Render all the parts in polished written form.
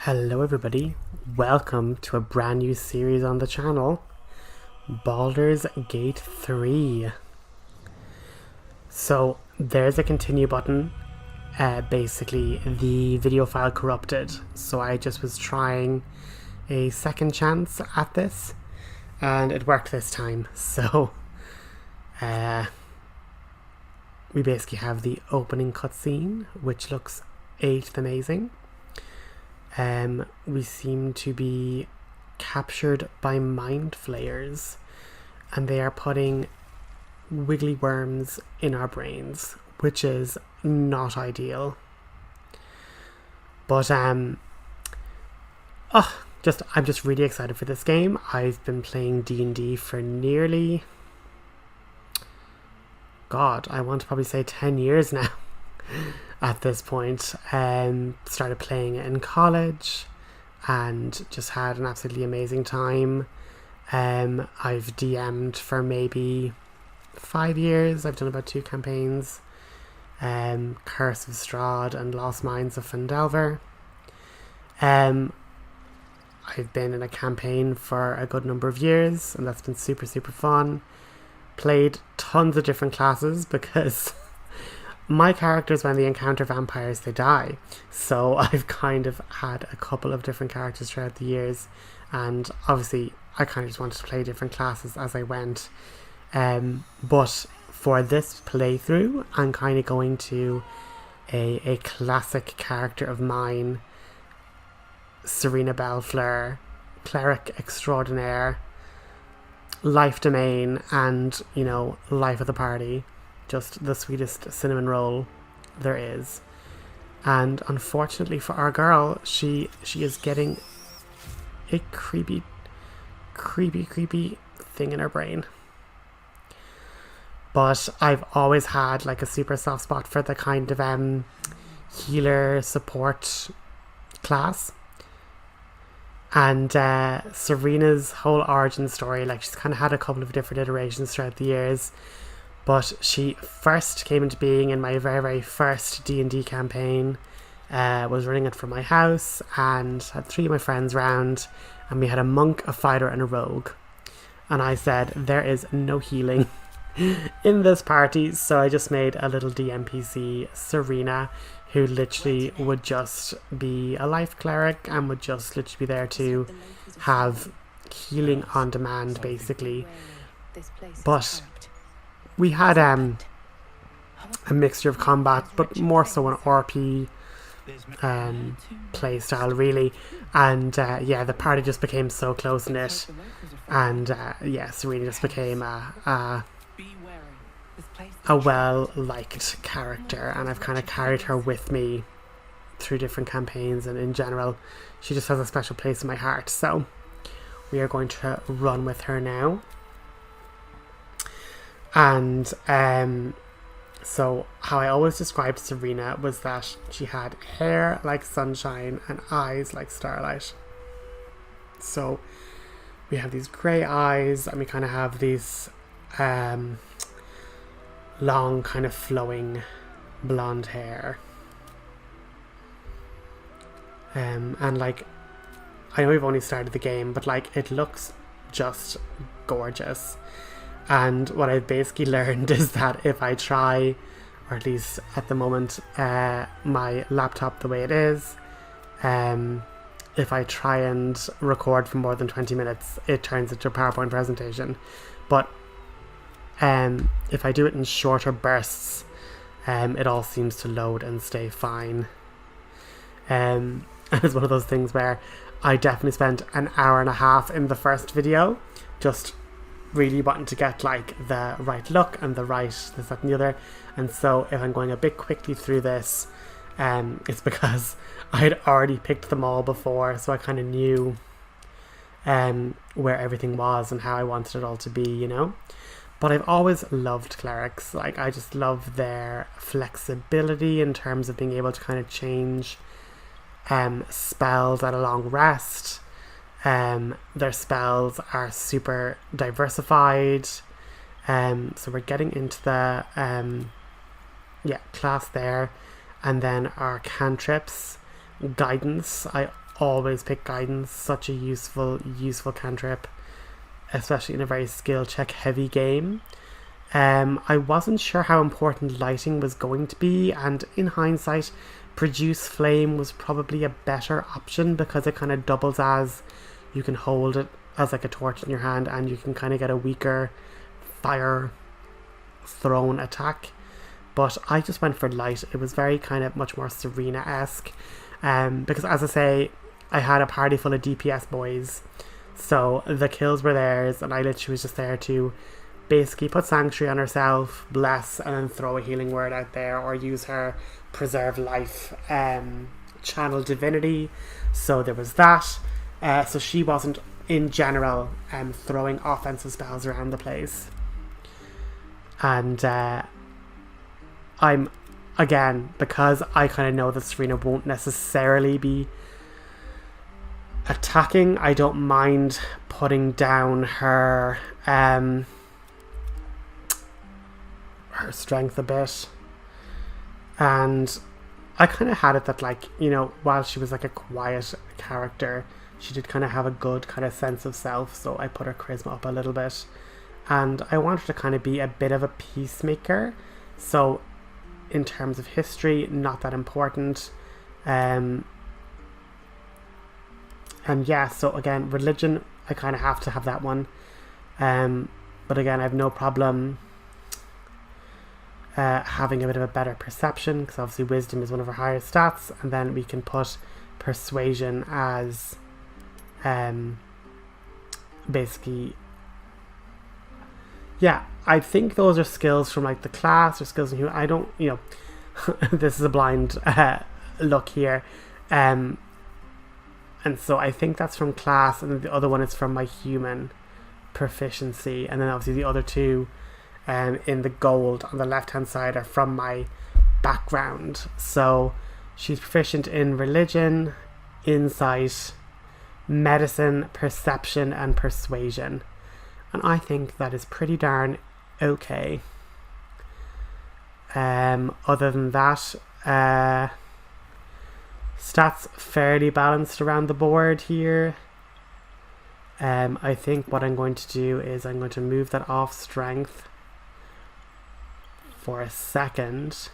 Hello everybody, welcome to a brand new series on the channel, Baldur's Gate 3. So there's a continue button. Basically the video file corrupted, so I just was trying a second chance at this and it worked this time. So we basically have the opening cutscene, which looks amazing. We seem to be captured by mind flayers, and they are putting wiggly worms in our brains, which is not ideal. But I'm just really excited for this game. I've been playing D&D for nearly, God, I want to probably say 10 years now. At this point, started playing it in college and just had an absolutely amazing time. I've DM'd for maybe 5 years. I've done about 2 campaigns, Curse of Strahd and Lost Mines of Phandelver. I've been in a campaign for a good number of years, and that's been super fun. Played tons of different classes because my characters, when they encounter vampires, they die. So I've kind of had a couple of different characters throughout the years, and obviously I kind of just wanted to play different classes as I went. But for this playthrough, I'm kind of going to a classic character of mine, Serena Bellefluer, Cleric Extraordinaire, Life Domain, and, you know, Life of the Party. Just the sweetest cinnamon roll there is. And unfortunately for our girl, she is getting a creepy thing in her brain. But I've always had like a super soft spot for the kind of healer support class. And Serena's whole origin story, like, she's kind of had a couple of different iterations throughout the years. But she first came into being in my very first D&D campaign. Was running it from my house and had 3 of my friends round, and we had a monk, a fighter and a rogue. And I said, there is no healing in this party, so I just made a little DMPC, Serena, who literally would just be a life cleric and would just literally be there to have healing on demand, basically. But we had a mixture of combat, but more so an RP play style, really. And yeah, the party just became so close knit, and yeah, Serena just became a well-liked character, and I've kind of carried her with me through different campaigns, and in general she just has a special place in my heart. So we are going to run with her now. And so how I always described Serena was that she had hair like sunshine and eyes like starlight. So we have these grey eyes, and we kind of have these long kind of flowing blonde hair. And like, I know we've only started the game, but like, it looks just gorgeous. And what I've basically learned is that if I try, or at least at the moment, my laptop the way it is, if I try and record for more than 20 minutes, it turns into a PowerPoint presentation. But if I do it in shorter bursts, it all seems to load and stay fine. And it's one of those things where I definitely spent an hour and a half in the first video just really wanting to get like the right look and the right this, that and the other. And so if I'm going a bit quickly through this, it's because I had already picked them all before, so I kind of knew where everything was and how I wanted it all to be, you know. But I've always loved clerics. Like, I just love their flexibility in terms of being able to kind of change spells at a long rest. Their spells are super diversified. So we're getting into the class there, and then our cantrips, guidance. I always pick guidance. Such a useful cantrip, especially in a very skill check heavy game. I wasn't sure how important lighting was going to be, and in hindsight, produce flame was probably a better option because it kind of doubles as you can hold it as like a torch in your hand, and you can kind of get a weaker fire thrown attack. But I just went for light. It was very kind of much more Serena-esque, because as I say, I had a party full of DPS boys, so the kills were theirs, and I literally was just there to basically put Sanctuary on herself, bless, and then throw a healing word out there, or use her preserve life channel divinity. So there was that. So she wasn't in general throwing offensive spells around the place. And I'm, again, because I kind of know that Serena won't necessarily be attacking, I don't mind putting down her strength a bit. And I kind of had it that, like, you know, while she was like a quiet character, she did kind of have a good kind of sense of self, so I put her charisma up a little bit. And I wanted to kind of be a bit of a peacemaker, so in terms of history, not that important. And yeah, so again, religion, I kind of have to have that one. But again, I have no problem having a bit of a better perception, because obviously wisdom is one of our higher stats, and then we can put persuasion as basically, yeah, I think those are skills from like the class or skills in human. I don't, you know, this is a blind look here, and so I think that's from class, and then the other one is from my human proficiency, and then obviously the other two in the gold on the left hand side are from my background. So she's proficient in religion, insight, medicine, perception, and persuasion, and I think that is pretty darn okay. Other than that, stats fairly balanced around the board here. I think what I'm going to do is I'm going to move that off strength for a second,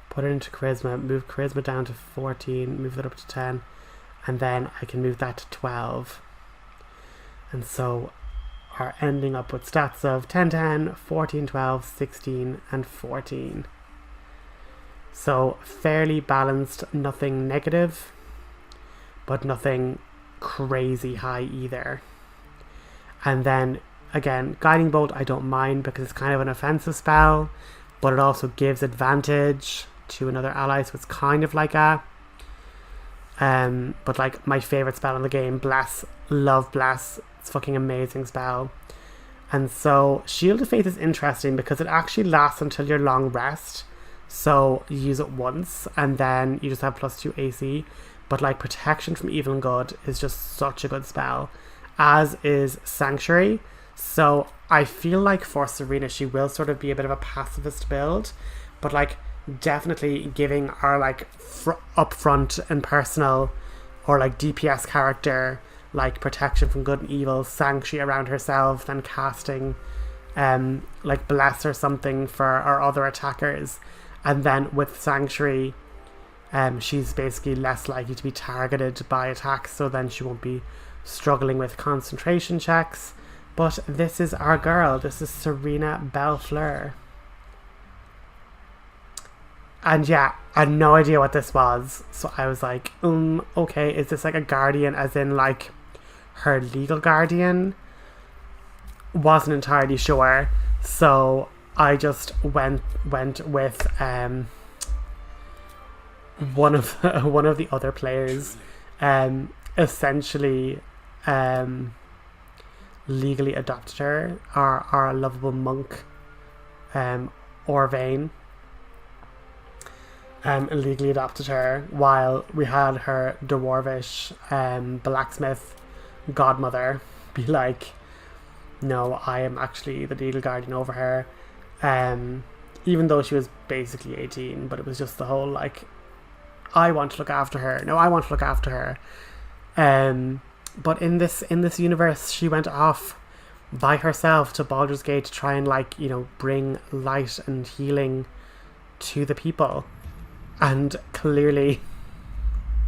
put it into charisma, move charisma down to 14, move that up to 10, and then I can move that to 12. And so are ending up with stats of 10, 10, 14, 12, 16, and 14. So fairly balanced, nothing negative, but nothing crazy high either. And then again, Guiding Bolt I don't mind because it's kind of an offensive spell, but it also gives advantage to another ally, so it's kind of like a but like my favourite spell in the game, Bless, love Bless, it's a fucking amazing spell. And so Shield of Faith is interesting because it actually lasts until your long rest, so you use it once and then you just have +2 AC, but like Protection from Evil and Good is just such a good spell, as is Sanctuary. So I feel like for Serena she will sort of be a bit of a pacifist build, but like definitely giving our like upfront and personal or like DPS character like Protection from Good and Evil, Sanctuary around herself, then casting like Bless or something for our other attackers, and then with Sanctuary she's basically less likely to be targeted by attacks, so then she won't be struggling with concentration checks. But this is our girl, this is Serena Bellefluer. And yeah, I had no idea what this was, so I was like, okay, is this like a guardian as in like her legal guardian? Wasn't entirely sure, so I just went with one of the other players essentially legally adopted her, our lovable monk Orvain illegally adopted her, while we had her dwarvish blacksmith godmother be like, no, I am actually the legal guardian over her. even though she was basically 18, but it was just the whole like, I want to look after her. No, I want to look after her. But in this universe, she went off by herself to Baldur's Gate to try and like, you know, bring light and healing to the people. And clearly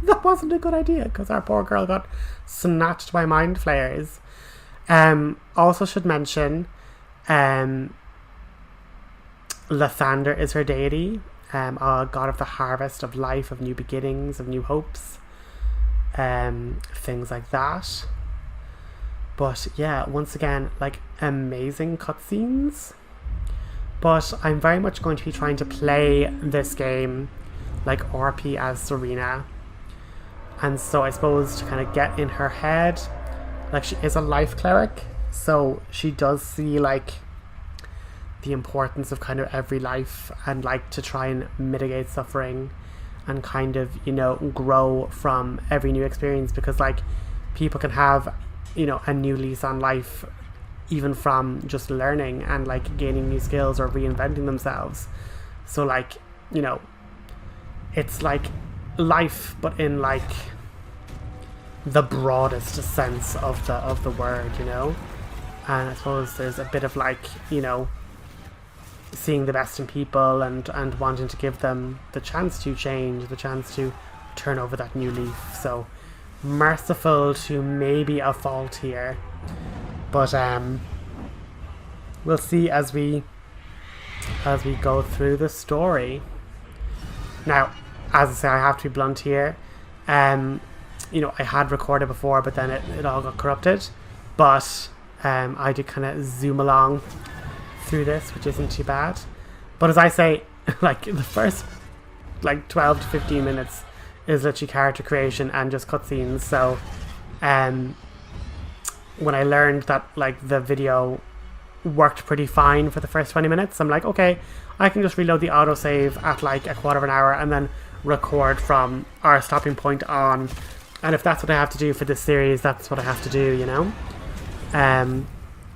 that wasn't a good idea, because our poor girl got snatched by mind flayers. Also should mention, Lathander is her deity, a god of the harvest, of life, of new beginnings, of new hopes, things like that. But yeah, once again, like, amazing cutscenes. But I'm very much going to be trying to play this game like RP as Serena. And so I suppose to kind of get in her head, like, she is a life cleric, so she does see like the importance of kind of every life, and like to try and mitigate suffering and kind of, you know, grow from every new experience, because like people can have, you know, a new lease on life even from just learning and like gaining new skills or reinventing themselves. So like, you know, it's like life, but in like the broadest sense of the word, you know. And I suppose there's a bit of like, you know, seeing the best in people and wanting to give them the chance to change, the chance to turn over that new leaf. So merciful to maybe a fault here, but we'll see as we go through the story. Now, as I say, I have to be blunt here. You know, I had recorded before, but then it all got corrupted. But I did kind of zoom along through this, which isn't too bad. But as I say, like, the first like 12 to 15 minutes is literally character creation and just cutscenes. So when I learned that like the video worked pretty fine for the first 20 minutes, I'm like, okay, I can just reload the autosave at like a quarter of an hour and then record from our stopping point on. And if that's what I have to do for this series, that's what I have to do, you know.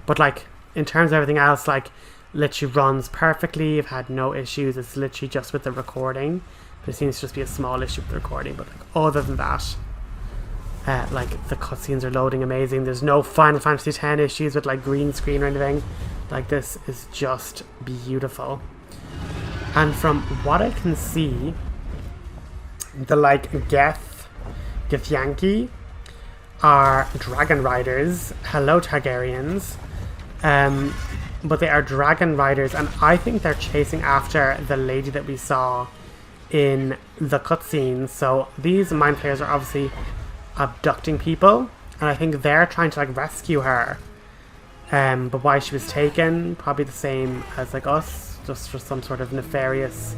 But like, in terms of everything else, like, literally runs perfectly. I've had no issues. It's literally just with the recording. There seems to just be a small issue with the recording, but like, other than that, like, the cutscenes are loading amazing. There's no Final Fantasy X issues with like green screen or anything. Like, this is just beautiful. And from what I can see, the like Githyanki are dragon riders. Hello, Targaryens. But they are dragon riders, and I think they're chasing after the lady that we saw in the cutscene. So these mind players are obviously abducting people, and I think they're trying to like rescue her. But why she was taken, probably the same as like us, just for some sort of nefarious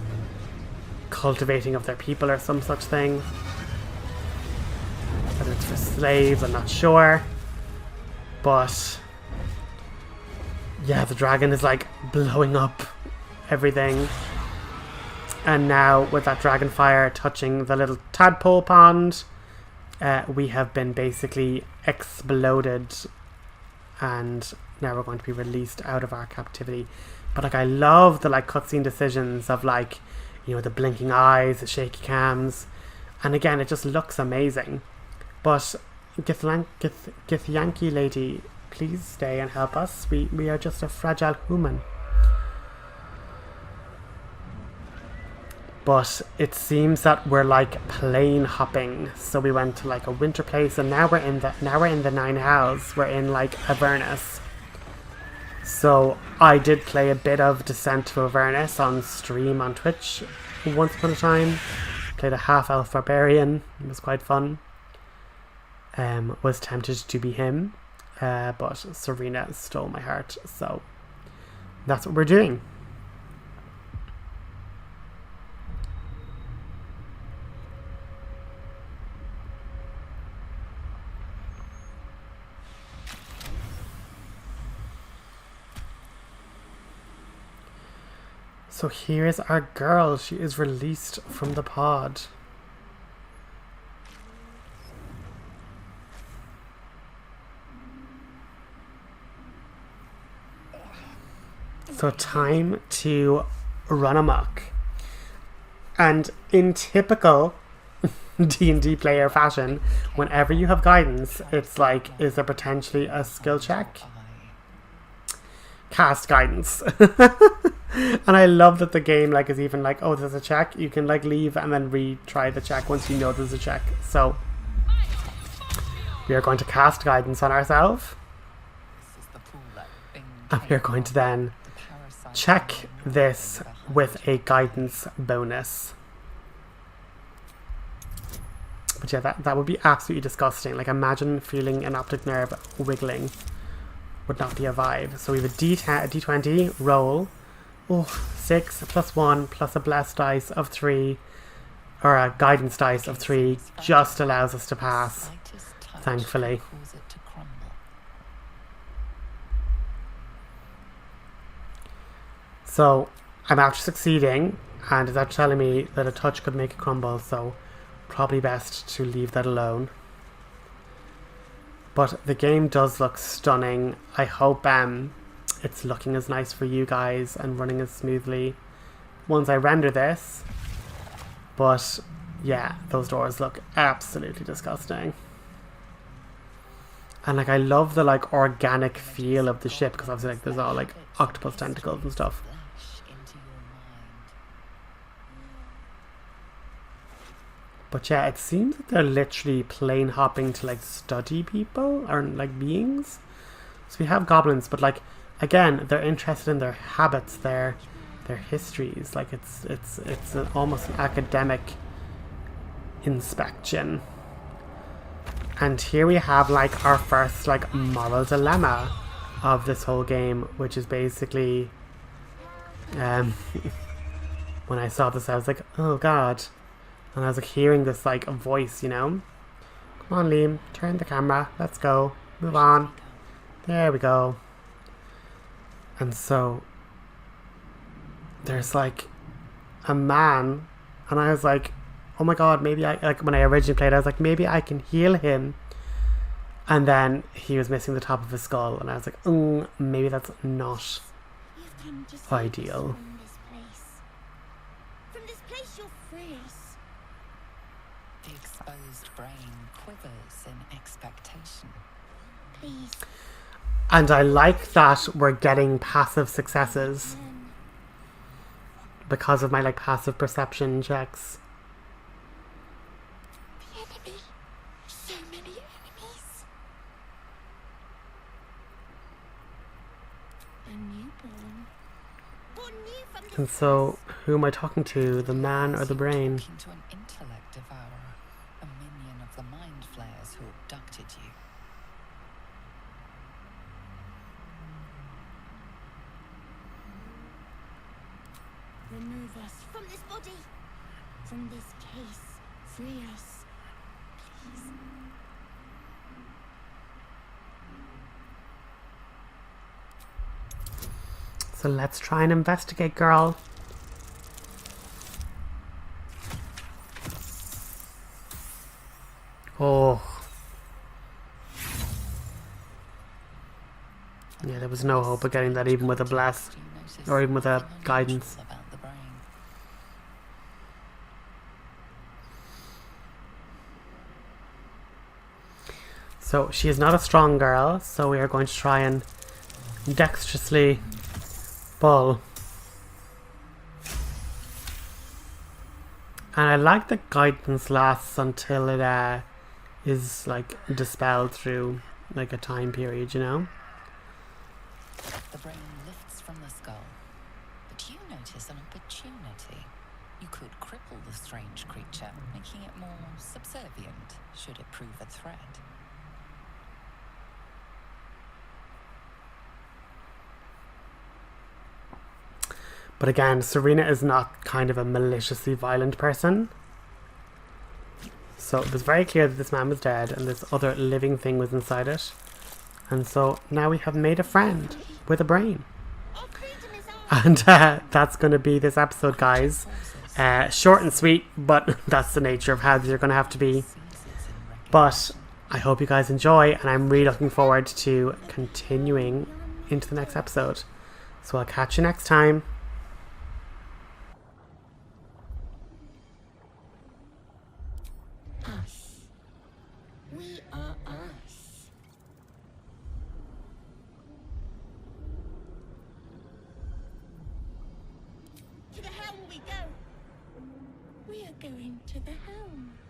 cultivating of their people or some such thing. Whether it's for slaves, I'm not sure. But yeah, the dragon is like blowing up everything. And now with that dragon fire touching the little tadpole pond, we have been basically exploded, and now we're going to be released out of our captivity. But like, I love the like cutscene decisions of like, you know, the blinking eyes, the shaky cams, and again, it just looks amazing. But Githyanki lady, please stay and help us. We are just a fragile human. But it seems that we're like plane hopping. So we went to like a winter place, and now we're in the Nine Hells. We're in like Avernus. So I did play a bit of Descent to Avernus on stream on Twitch once upon a time. Played a half-elf barbarian. It was quite fun. Was tempted to be him, but Serena stole my heart, so that's what we're doing. So here is our girl. She is released from the pod. So time to run amok. And in typical D&D player fashion, whenever you have guidance, it's like, is there potentially a skill check? Cast guidance. And I love that the game like is even like, oh, there's a check, you can like leave and then retry the check once you know there's a check. So we are going to cast guidance on ourselves, and we are going to then check this with a guidance bonus. But yeah, that would be absolutely disgusting. Like, imagine feeling an optic nerve wiggling. Would not be a vibe. So we have a D20 roll. Oh, 6 plus 1 plus a blessed dice of 3, or a guidance dice of 3, just allows us to pass, thankfully. So I'm after succeeding, and it's actually telling me that a touch could make it crumble, so probably best to leave that alone. But the game does look stunning. I hope it's looking as nice for you guys and running as smoothly once I render this. But yeah, those doors look absolutely disgusting. And like, I love the like organic feel of the ship, because obviously like there's all like octopus tentacles and stuff. But yeah, it seems that they're literally plane hopping to like study people or like beings. So we have goblins, but like, again, they're interested in their habits, their histories. Like it's almost an academic inspection. And here we have like our first like moral dilemma of this whole game, which is basically when I saw this I was like, oh god. And I was like hearing this like a voice, you know. Come on, Liam, turn the camera, let's go, move on. There we go. And so there's like a man, and I was like, oh my god, maybe I, like when I originally played I was like, maybe I can heal him. And then he was missing the top of his skull, and I was like, maybe that's not ideal. From this place you'll free us. The exposed brain quivers in expectation. Please. And I like that we're getting passive successes because of my like passive perception checks. The enemy. So many enemies. A newborn. Born new from the And so, who am I talking to? The man or the brain? Talking to an intellect devourer, a minion of the mind flayers who abducted you. Remove us from this body. From this case. Free us. Please. So let's try and investigate, girl. Oh. Yeah, there was no hope of getting that even with a bless, or even with a guidance. About the brain. So she is not a strong girl, so we are going to try and dexterously pull. And I like that guidance lasts until it is like dispelled through like a time period, you know? The brain lifts from the skull, but you notice an opportunity. You could cripple the strange creature, making it more subservient should it prove a threat. But again, Serena is not kind of a maliciously violent person. So it was very clear that this man was dead and this other living thing was inside it. And so now we have made a friend with a brain. Our freedom is ours. And that's going to be this episode, guys. Short and sweet, but that's the nature of how these are going to have to be. But I hope you guys enjoy, and I'm really looking forward to continuing into the next episode. So I'll catch you next time. going to the helm.